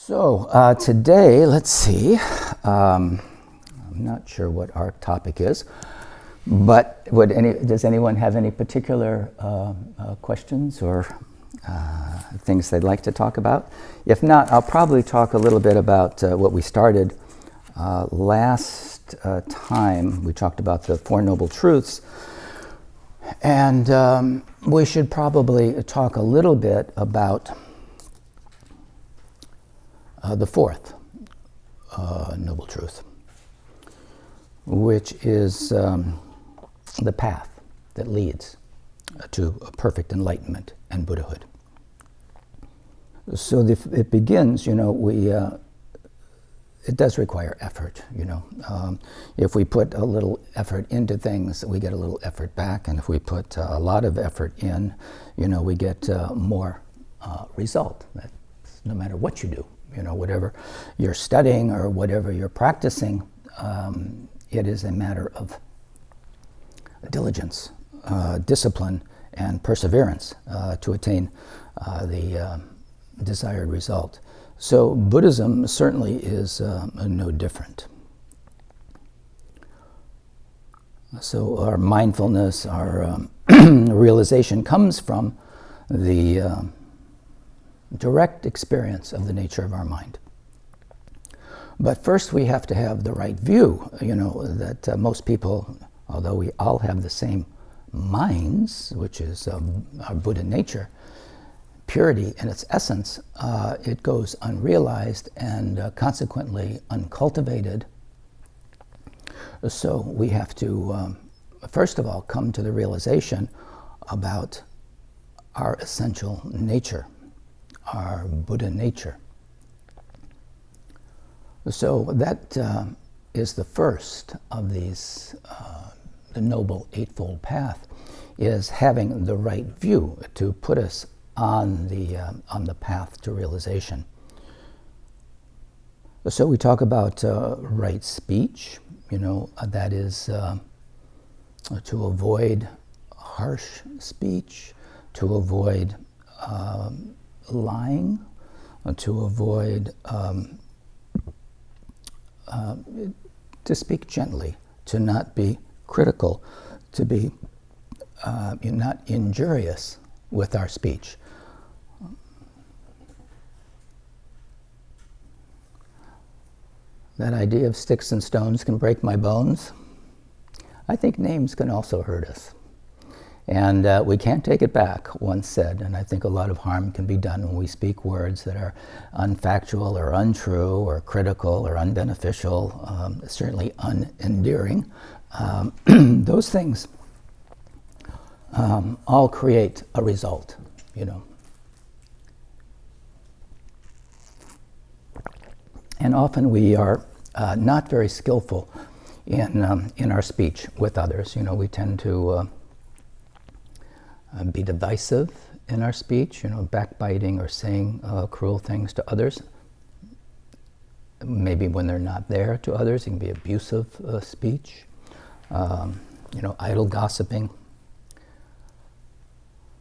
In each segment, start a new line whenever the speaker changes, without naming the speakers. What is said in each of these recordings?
So today, let's see, I'm not sure what our topic is, but does anyone have any particular questions or things they'd like to talk about? If not, I'll probably talk a little bit about what we started last time. We talked about the Four Noble Truths, and we should probably talk a little bit about the fourth noble truth, which is the path that leads to perfect enlightenment and buddhahood. So it begins, it does require effort, If we put a little effort into things, we get a little effort back, and if we put a lot of effort in, we get more result. That's no matter what you do. Whatever you're studying or whatever you're practicing, it is a matter of diligence, discipline, and perseverance to attain the desired result. So Buddhism certainly is no different. So our mindfulness, our realization comes from the direct experience of the nature of our mind. But first we have to have the right view, that most people, although we all have the same minds, which is our Buddha nature, purity in its essence, it goes unrealized and consequently uncultivated. So we have to, first of all, come to the realization about our essential nature, our Buddha nature. So that is the first of these, the Noble Eightfold Path, is having the right view to put us on the path to realization. So we talk about right speech, that is to avoid harsh speech, to avoid lying, to avoid, to speak gently, to not be critical, to be not injurious with our speech. That idea of sticks and stones can break my bones. I think names can also hurt us. And we can't take it back, once said, and I think a lot of harm can be done when we speak words that are unfactual or untrue or critical or unbeneficial, certainly unendearing. Those things all create a result, And often we are not very skillful in our speech with others. We tend to be divisive in our speech, backbiting or saying cruel things to others. Maybe when they're not there to others, it can be abusive speech, idle gossiping.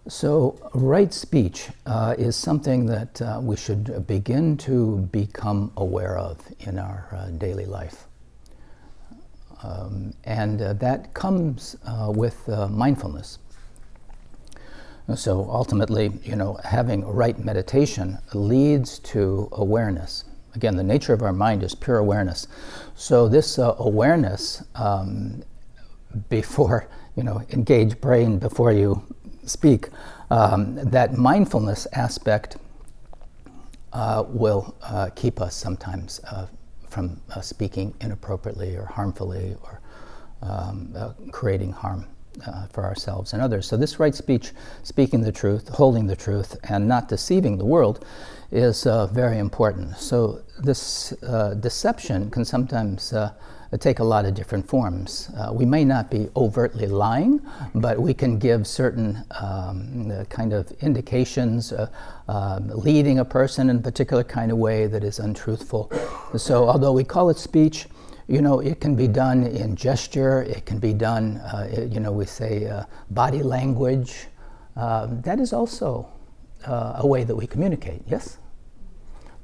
So right speech is something that we should begin to become aware of in our daily life. And that comes with mindfulness. So ultimately, having right meditation leads to awareness. Again, the nature of our mind is pure awareness. So this awareness, before, engage brain before you speak, that mindfulness aspect will keep us sometimes from speaking inappropriately or harmfully or creating harm for ourselves and others. So this right speech, speaking the truth, holding the truth, and not deceiving the world is very important. So this deception can sometimes take a lot of different forms. We may not be overtly lying, but we can give certain kind of indications, leading a person in a particular kind of way that is untruthful. So although we call it speech, it can be done in gesture, it can be done, we say body language. That is also a way that we communicate, yes?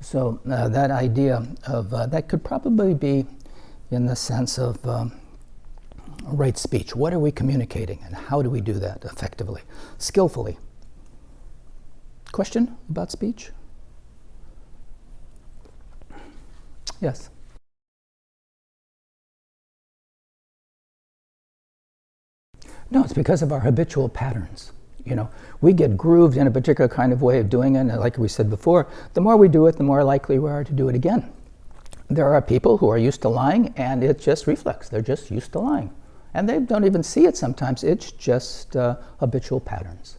So that idea of, that could probably be in the sense of right speech. What are we communicating and how do we do that effectively, skillfully? Question about speech? Yes? No, it's because of our habitual patterns. You know, we get grooved in a particular kind of way of doing it, and like we said before, the more we do it, the more likely we are to do it again. There are people who are used to lying, and it's just reflex. They're just used to lying. And they don't even see it sometimes. It's just habitual patterns.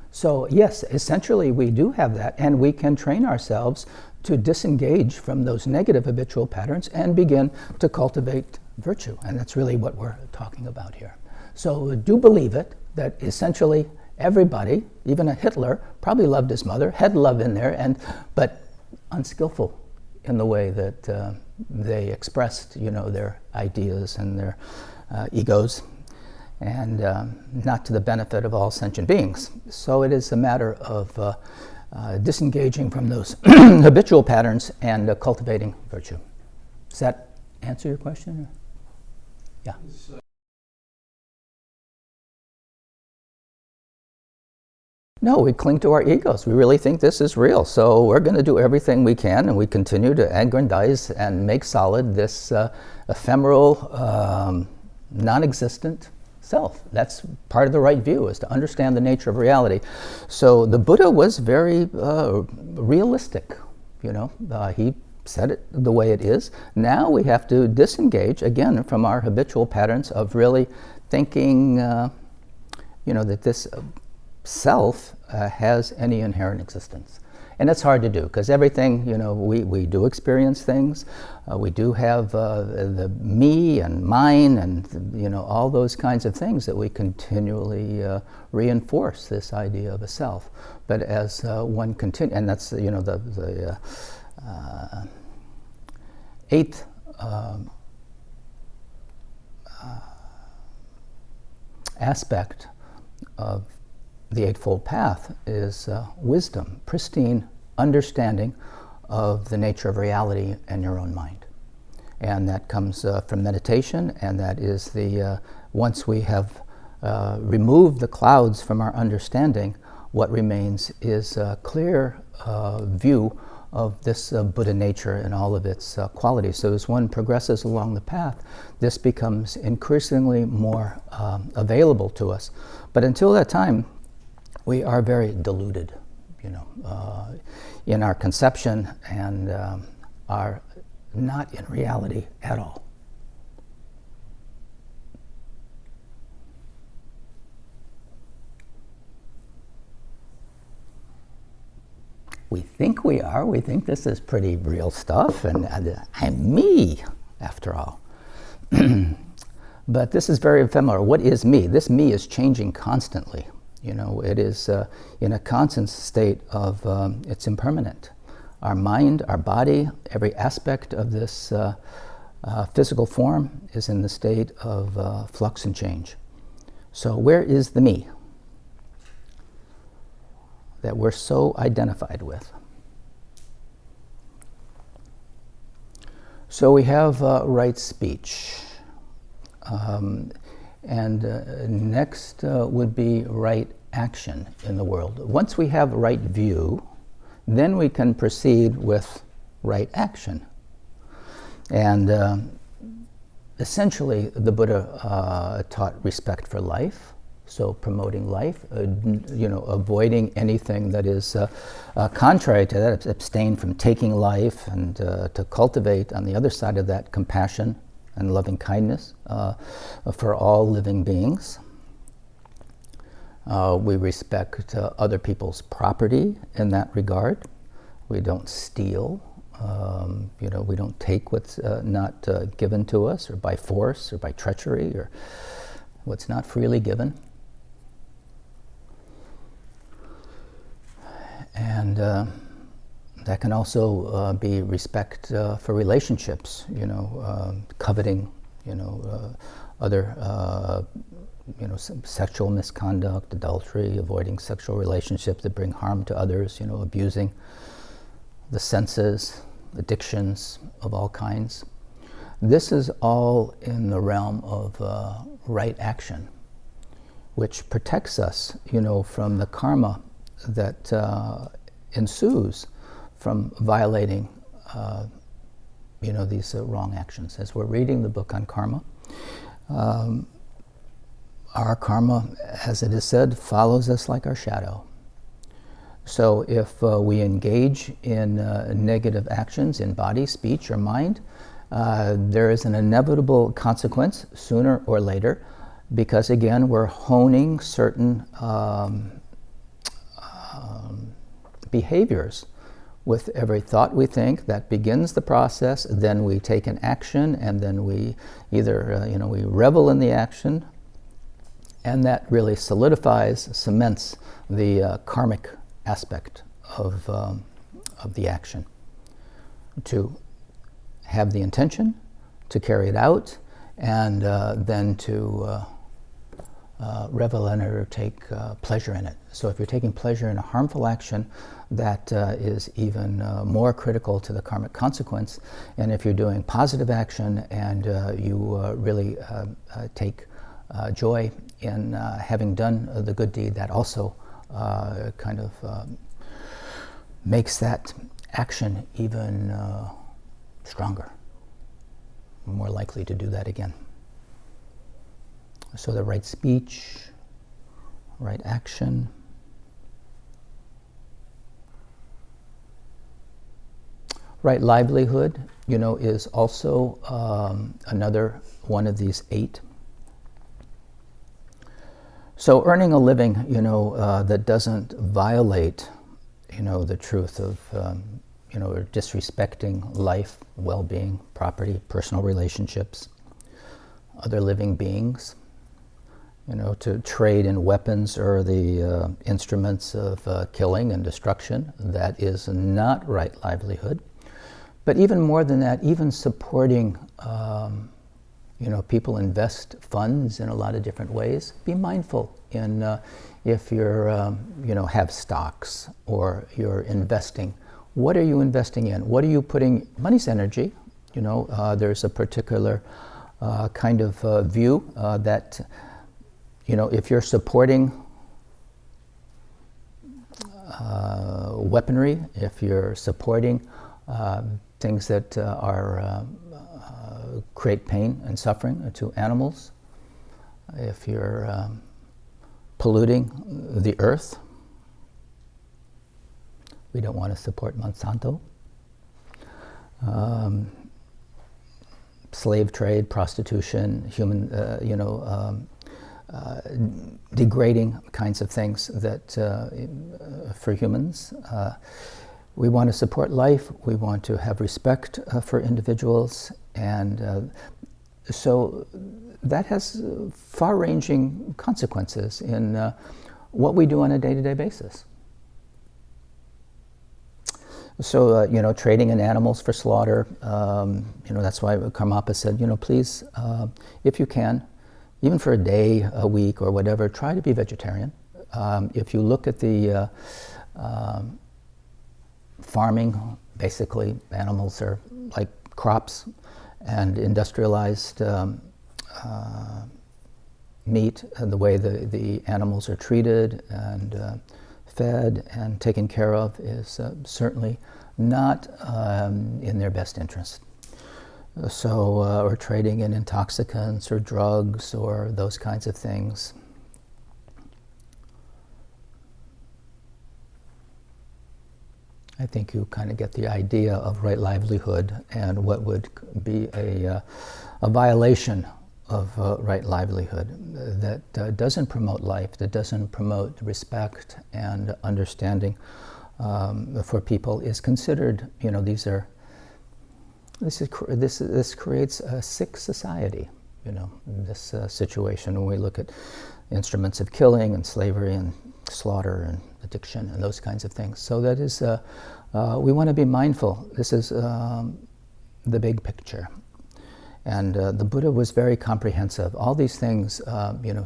So yes, essentially we do have that, and we can train ourselves to disengage from those negative habitual patterns and begin to cultivate virtue. And that's really what we're talking about here. So do believe it, that essentially everybody, even a Hitler, probably loved his mother, had love in there, but unskillful in the way that they expressed, you know, their ideas and their egos, and not to the benefit of all sentient beings. So it is a matter of disengaging from those habitual patterns and cultivating virtue. Does that answer your question? Yeah. No, we cling to our egos. We really think this is real. So we're going to do everything we can, and we continue to aggrandize and make solid this ephemeral, non-existent self. That's part of the right view, is to understand the nature of reality. So the Buddha was very realistic, you know. He said it the way it is. Now we have to disengage, again, from our habitual patterns of really thinking, you know, that this self has any inherent existence. And it's hard to do, because everything, you know, we do experience things. We do have the me and mine and, you know, all those kinds of things that we continually reinforce this idea of a self. But as one continues, and that's, you know, the eighth aspect of the Eightfold Path is wisdom, pristine understanding of the nature of reality and your own mind. And that comes from meditation, and that is the, once we have removed the clouds from our understanding, what remains is a clear view of this Buddha nature and all of its qualities. So as one progresses along the path, this becomes increasingly more available to us. But until that time, we are very deluded, you know, in our conception, and are not in reality at all. We think we are. We think this is pretty real stuff, and I'm me, after all. But this is very ephemeral. What is me? This me is changing constantly. You know, it is in a constant state of, it's impermanent. Our mind, our body, every aspect of this physical form is in the state of flux and change. So where is the me that we're so identified with? So we have right speech. And next would be right action in the world. Once we have right view, then we can proceed with right action. And essentially, the Buddha taught respect for life, so promoting life, you know, avoiding anything that is contrary to that, abstain from taking life, and to cultivate, on the other side of that, compassion and loving kindness for all living beings. We respect other people's property in that regard. We don't steal. You know, we don't take what's not given to us, or by force, or by treachery, or what's not freely given. And that can also be respect for relationships, you know, coveting, you know, other, you know, sexual misconduct, adultery, avoiding sexual relationships that bring harm to others, you know, abusing the senses, addictions of all kinds. This is all in the realm of right action, which protects us, from the karma that ensues from violating, these wrong actions. As we're reading the book on karma, our karma, as it is said, follows us like our shadow. So if we engage in negative actions in body, speech, or mind, there is an inevitable consequence sooner or later, because again, we're honing certain behaviors with every thought we think. That begins the process. Then we take an action, and then we either we revel in the action, and that really solidifies, cements the karmic aspect of the action. To have the intention, to carry it out, and then to revel in it or take pleasure in it. So if you're taking pleasure in a harmful action, that is even more critical to the karmic consequence. And if you're doing positive action and you really take joy in having done the good deed, that also kind of makes that action even stronger, more likely to do that again. So the right speech, right action. Right livelihood, is also another one of these 8. So earning a living, that doesn't violate, the truth of, or disrespecting life, well-being, property, personal relationships, other living beings, to trade in weapons or the instruments of killing and destruction, that is not right livelihood. But even more than that, even supporting, people invest funds in a lot of different ways. Be mindful in if you're, have stocks or you're investing. What are you investing in? What are you putting? Money's energy. There's a particular kind of view that, if you're supporting weaponry, if you're supporting things that create pain and suffering to animals, if you're polluting the earth, we don't want to support Monsanto. Slave trade, prostitution, human, degrading kinds of things that for humans. We want to support life. We want to have respect for individuals, and so that has far-ranging consequences in what we do on a day-to-day basis. So, trading in animals for slaughter, that's why Karmapa said, please, if you can, even for a day, a week, or whatever, try to be vegetarian. If you look at the farming, basically, animals are like crops, and industrialized meat, and the way the animals are treated and fed and taken care of is certainly not in their best interest. So or trading in intoxicants or drugs or those kinds of things. I think you kind of get the idea of right livelihood and what would be a violation of right livelihood that doesn't promote life, that doesn't promote respect and understanding for people is considered, this creates a sick society, this situation when we look at instruments of killing and slavery and slaughter and addiction and those kinds of things. So that is, we want to be mindful. This is the big picture. And the Buddha was very comprehensive. All these things,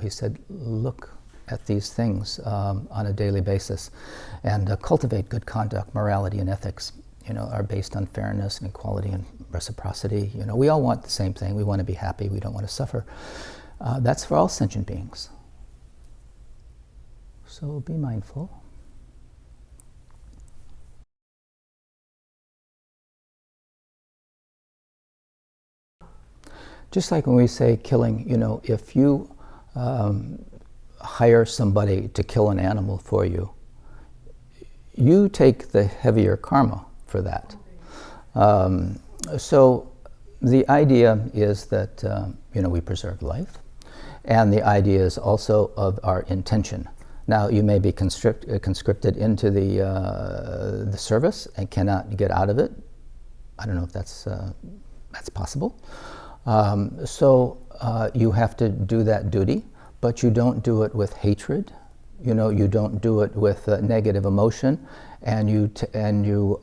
he said, look at these things on a daily basis and cultivate good conduct, morality, and ethics. are based on fairness and equality and reciprocity. We all want the same thing. We want to be happy. We don't want to suffer. That's for all sentient beings. So be mindful. Just like when we say killing, if you hire somebody to kill an animal for you, you take the heavier karma for that. So the idea is that we preserve life, and the idea is also of our intention. Now you may be conscripted into the service and cannot get out of it. I don't know if that's possible. So you have to do that duty, but you don't do it with hatred. You don't do it with negative emotion, and you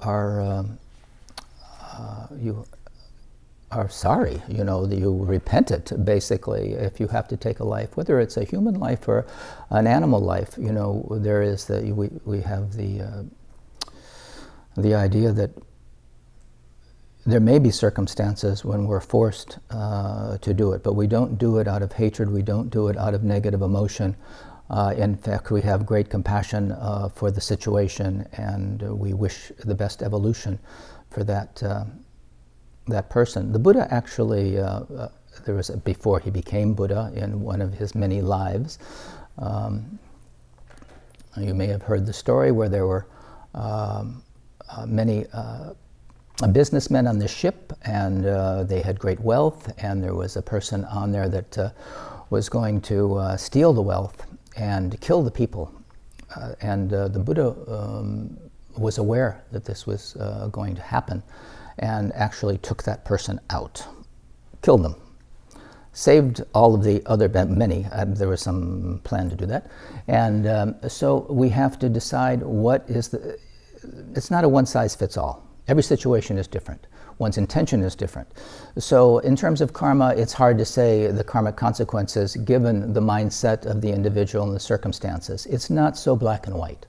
are sorry. You repent it basically. If you have to take a life, whether it's a human life or an animal life, there is we have the idea that there may be circumstances when we're forced to do it, but we don't do it out of hatred. We don't do it out of negative emotion. In fact, we have great compassion for the situation, and we wish the best evolution for that person. The Buddha actually, there was before he became Buddha, in one of his many lives. You may have heard the story where there were many businessmen on the ship, and they had great wealth, and there was a person on there that was going to steal the wealth and kill the people. And the Buddha was aware that this was going to happen, and actually took that person out, killed them, saved all of the other, many, there was some plan to do that. And so we have to decide it's not a one-size-fits-all. Every situation is different. One's intention is different. So in terms of karma, it's hard to say the karmic consequences given the mindset of the individual and the circumstances. It's not so black and white.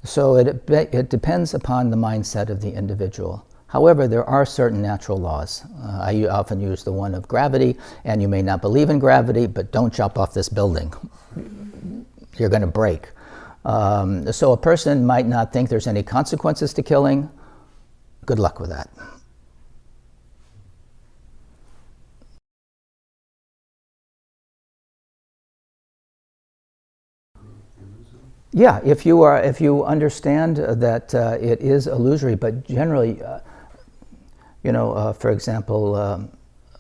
So it depends upon the mindset of the individual. However, there are certain natural laws. I often use the one of gravity, and you may not believe in gravity, but don't jump off this building. You're going to break. So a person might not think there's any consequences to killing. Good luck with that. Yeah, if you understand that it is illusory, but generally, for example,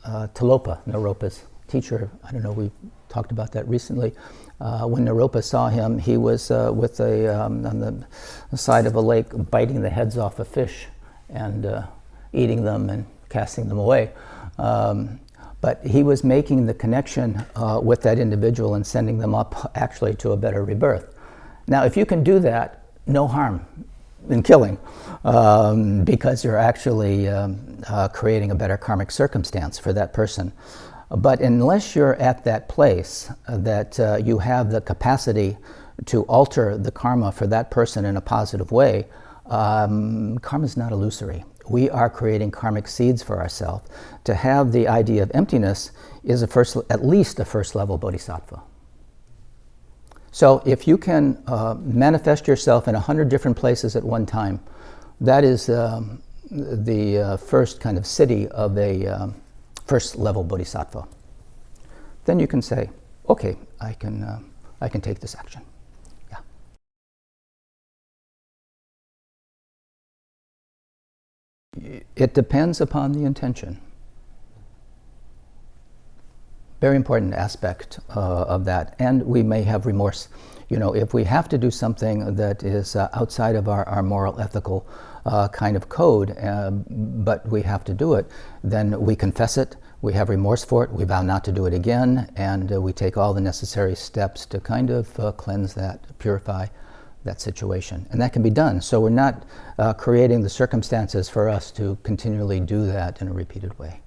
Tilopa, Naropa's teacher, I don't know, we talked about that recently. When Naropa saw him, he was on the side of a lake biting the heads off of fish and eating them and casting them away. But he was making the connection with that individual and sending them up actually to a better rebirth. Now, if you can do that, no harm in killing, because you're actually creating a better karmic circumstance for that person. But unless you're at that place that you have the capacity to alter the karma for that person in a positive way, karma is not illusory. We are creating karmic seeds for ourselves. To have the idea of emptiness is at least a first level bodhisattva. So if you can manifest yourself in 100 different places at one time, that is the first kind of city of a first level bodhisattva. Then you can say, okay, I can take this action. Yeah. It depends upon the intention. Very important aspect of that. And we may have remorse. If we have to do something that is outside of our moral, ethical kind of code, but we have to do it, then we confess it, we have remorse for it, we vow not to do it again, and we take all the necessary steps to kind of cleanse that, purify that situation. And that can be done. So we're not creating the circumstances for us to continually do that in a repeated way.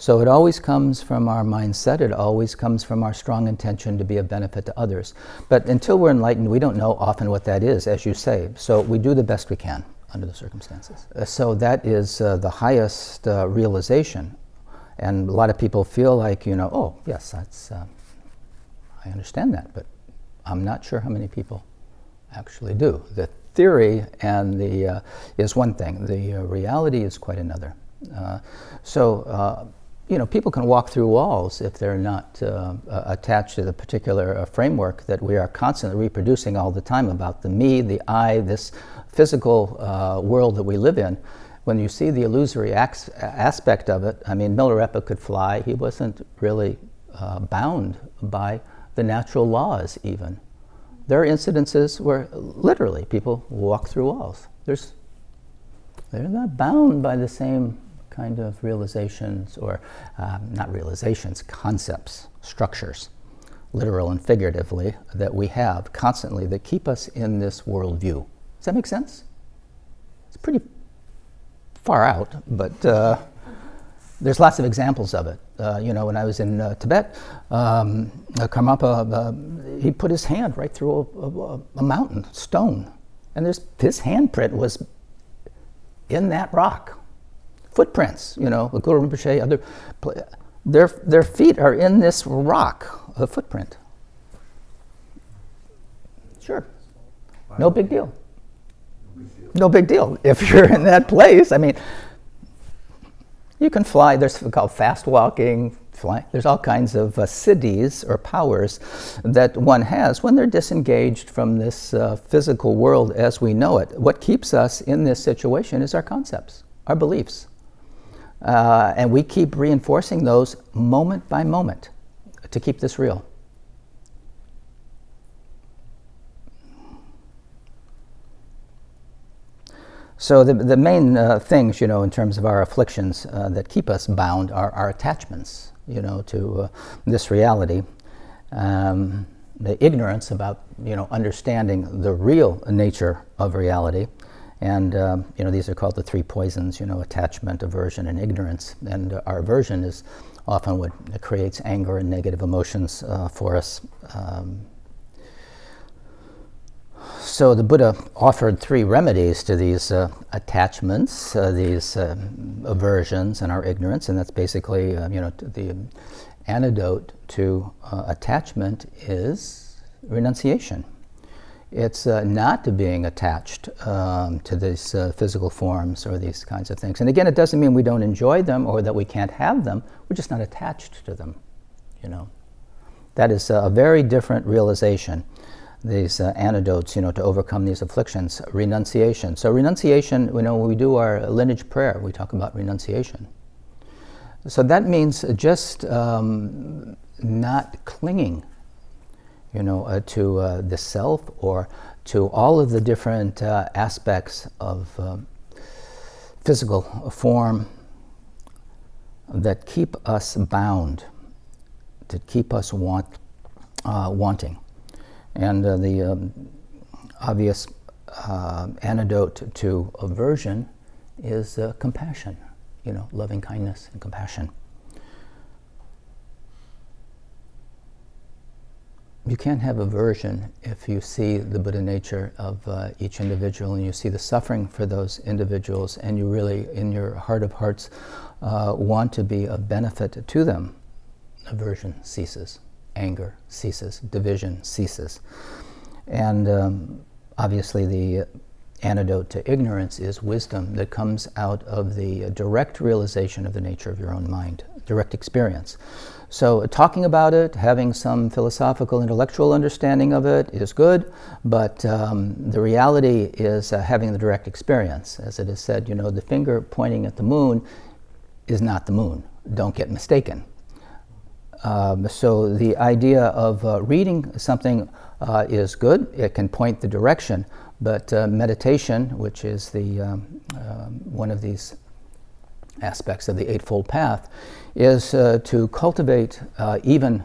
So it always comes from our mindset, it always comes from our strong intention to be of benefit to others. But until we're enlightened, we don't know often what that is, as you say. So we do the best we can. under the circumstances. So that is the highest realization. And a lot of people feel like, oh, yes, that's, I understand that, but I'm not sure how many people actually do. The theory and the is one thing. The reality is quite another. People can walk through walls if they're not attached to the particular framework that we are constantly reproducing all the time about the me, the I, this physical world that we live in. When you see the illusory aspect of it, I mean, Milarepa could fly. He wasn't really bound by the natural laws even. There are incidences where literally people walk through walls. They're not bound by the same kind of realizations, or not realizations, concepts, structures, literal and figuratively, that we have constantly that keep us in this worldview. Does that make sense? It's pretty far out, but there's lots of examples of it. When I was in Tibet, Karmapa, he put his hand right through a mountain, stone, and his handprint was in that rock. Footprints, the Guru Rinpoche, their feet are in this rock, a footprint. Sure, no big deal. No big deal. If you're in that place, I mean, you can fly. There's called fast walking, fly. There's all kinds of siddhis or powers that one has when they're disengaged from this physical world as we know it. What keeps us in this situation is our concepts, our beliefs. And we keep reinforcing those moment by moment to keep this real. So the main things, in terms of our afflictions that keep us bound are our attachments, to this reality. The ignorance about, understanding the real nature of reality. And, these are called the three poisons, attachment, aversion, and ignorance. And our aversion is often what creates anger and negative emotions for us. So the Buddha offered three remedies to these attachments, these aversions and our ignorance, and that's basically, the antidote to attachment is renunciation. It's not to being attached to these physical forms or these kinds of things. And again, it doesn't mean we don't enjoy them or that we can't have them. We're just not attached to them, That is a very different realization. These antidotes, to overcome these afflictions. Renunciation. So renunciation, when we do our lineage prayer, we talk about renunciation. So that means just not clinging, to the self or to all of the different aspects of physical form that keep us bound, that keep us wanting. And the obvious antidote to aversion is compassion, loving kindness and compassion. You can't have aversion if you see the Buddha nature of each individual and you see the suffering for those individuals and you really, in your heart of hearts, want to be of benefit to them. Aversion ceases. Anger ceases, division ceases. And obviously the antidote to ignorance is wisdom that comes out of the direct realization of the nature of your own mind, direct experience. So talking about it, having some philosophical, intellectual understanding of it is good, but the reality is having the direct experience. As it is said, the finger pointing at the moon is not the moon. Don't get mistaken. So the idea of reading something is good. It can point the direction, but meditation, which is the one of these aspects of the Eightfold Path, is to cultivate even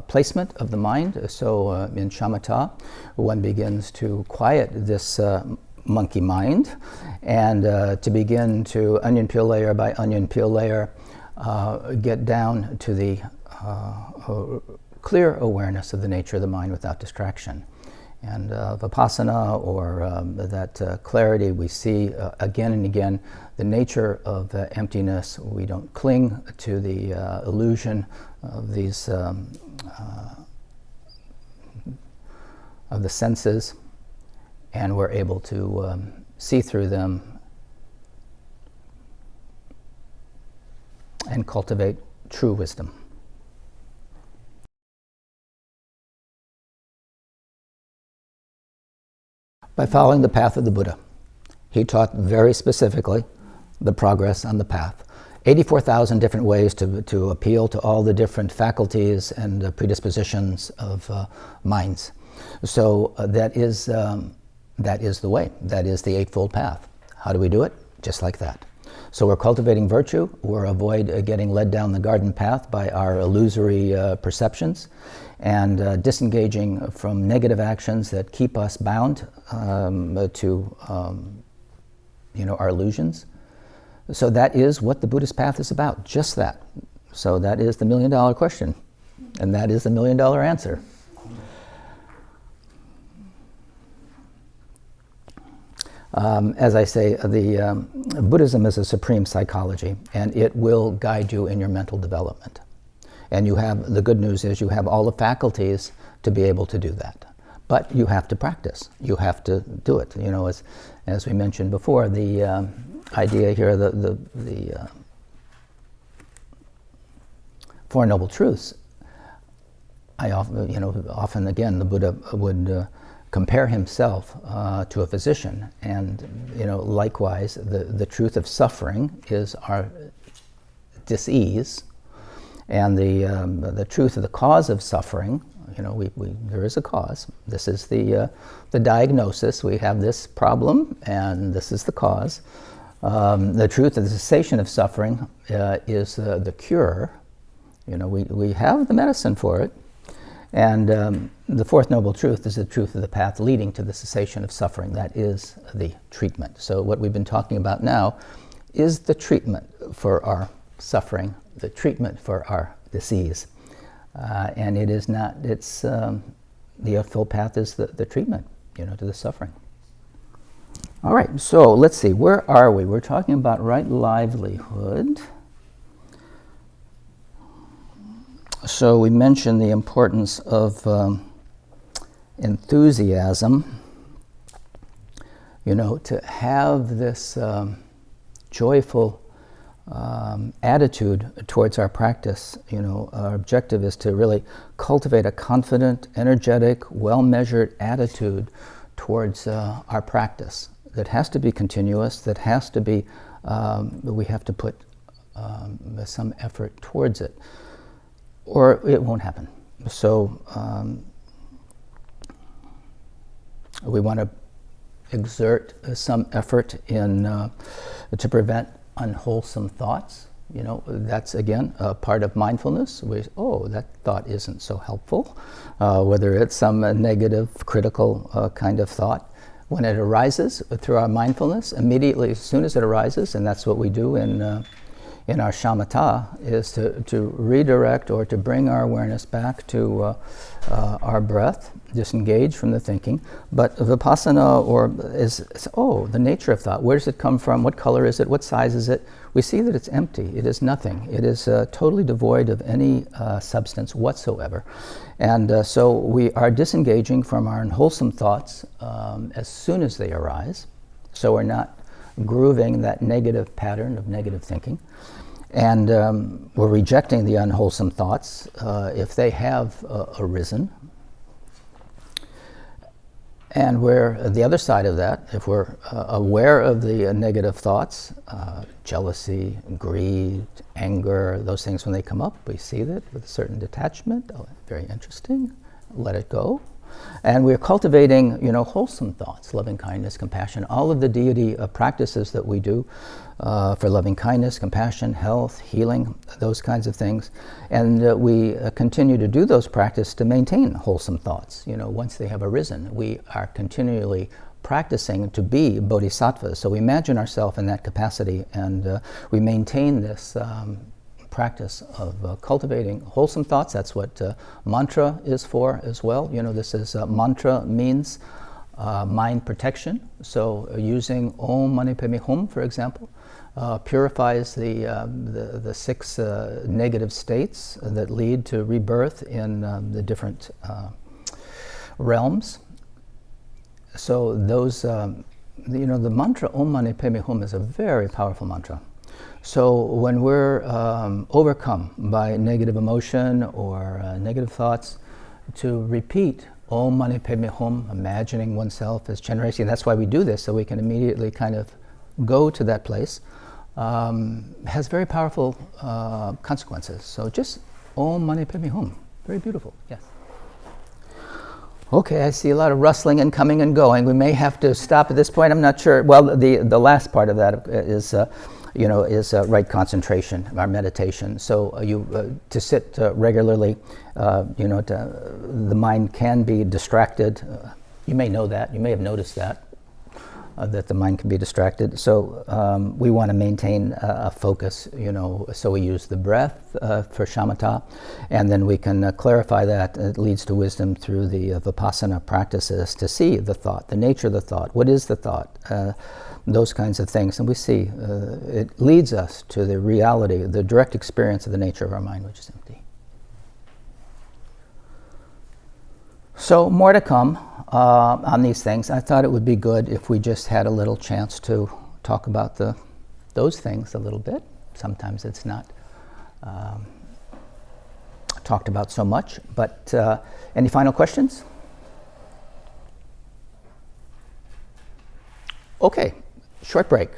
placement of the mind. So in shamatha, one begins to quiet this monkey mind and to begin to onion peel layer by onion peel layer get down to the clear awareness of the nature of the mind without distraction. And vipassana, or that clarity, we see again and again the nature of emptiness. We don't cling to the illusion of these of the senses, and we're able to see through them and cultivate true wisdom. By following the path of the Buddha. He taught very specifically the progress on the path. 84,000 different ways to appeal to all the different faculties and predispositions of minds. So that is the way. That is the Eightfold Path. How do we do it? Just like that. So we're cultivating virtue. We're avoid getting led down the garden path by our illusory perceptions, and disengaging from negative actions that keep us bound to our illusions. So that is what the Buddhist path is about, just that. So that is the million-dollar question, and that is the million-dollar answer. As I say, the Buddhism is a supreme psychology, and it will guide you in your mental development. And you have, the good news is you have all the faculties to be able to do that. But you have to practice. You have to do it. You know, as we mentioned before, the idea here, the Four Noble Truths, often again, the Buddha would compare himself to a physician, and likewise, the truth of suffering is our dis-ease, and the truth of the cause of suffering. There is a cause. This is the diagnosis. We have this problem, and this is the cause. The truth of the cessation of suffering is the cure. We have the medicine for it. And the Fourth Noble Truth is the truth of the path leading to the cessation of suffering. That is the treatment. So what we've been talking about now is the treatment for our suffering, the treatment for our disease. And it is not, it's, the Eightfold Path is the treatment, to the suffering. All right, so let's see, where are we? We're talking about right livelihood. So we mentioned the importance of enthusiasm, to have this joyful attitude towards our practice. Our objective is to really cultivate a confident, energetic, well-measured attitude towards our practice. That has to be continuous, that has to be, we have to put some effort towards it, or it won't happen. So we want to exert some effort in to prevent unwholesome thoughts. That's again a part of mindfulness. That thought isn't so helpful, whether it's some negative, critical kind of thought. When it arises through our mindfulness, immediately, as soon as it arises, and that's what we do in our shamatha, is to redirect or to bring our awareness back to our breath, disengage from the thinking. But vipassana is the nature of thought. Where does it come from? What color is it? What size is it? We see that it's empty. It is nothing. It is totally devoid of any substance whatsoever. And so we are disengaging from our unwholesome thoughts as soon as they arise. So we're not grooving that negative pattern of negative thinking. And we're rejecting the unwholesome thoughts if they have arisen. And we're the other side of that, if we're aware of the negative thoughts, jealousy, greed, anger, those things, when they come up, we see that with a certain detachment. Very interesting. Let it go. And we're cultivating, wholesome thoughts, loving kindness, compassion, all of the deity practices that we do for loving kindness, compassion, health, healing, those kinds of things. And we continue to do those practices to maintain wholesome thoughts. Once they have arisen, we are continually practicing to be bodhisattvas. So we imagine ourselves in that capacity, and we maintain this practice of cultivating wholesome thoughts. That's what mantra is for as well. This is mantra means mind protection. So using Om Mani Padme Hum, for example, purifies the 6 negative states that lead to rebirth in the different realms. So those, the mantra Om Mani Padme Hum is a very powerful mantra. So when we're overcome by negative emotion or negative thoughts, to repeat Om Mani Padme Hum, imagining oneself as generating, that's why we do this, so we can immediately kind of go to that place, has very powerful consequences. So just Om Mani Padme Hum, very beautiful, yes. Okay, I see a lot of rustling and coming and going. We may have to stop at this point. I'm not sure. Well, the last part of that is, right concentration, our meditation. So to sit regularly, the mind can be distracted. You may know that. You may have noticed that. That the mind can be distracted. So we want to maintain a focus, so we use the breath for shamatha, and then we can clarify that. It leads to wisdom through the vipassana practices to see the thought, the nature of the thought, what is the thought, those kinds of things. And we see it leads us to the reality, the direct experience of the nature of our mind, which is empty. So more to come on these things. I thought it would be good if we just had a little chance to talk about those things a little bit. Sometimes it's not talked about so much. But any final questions? Okay, short break.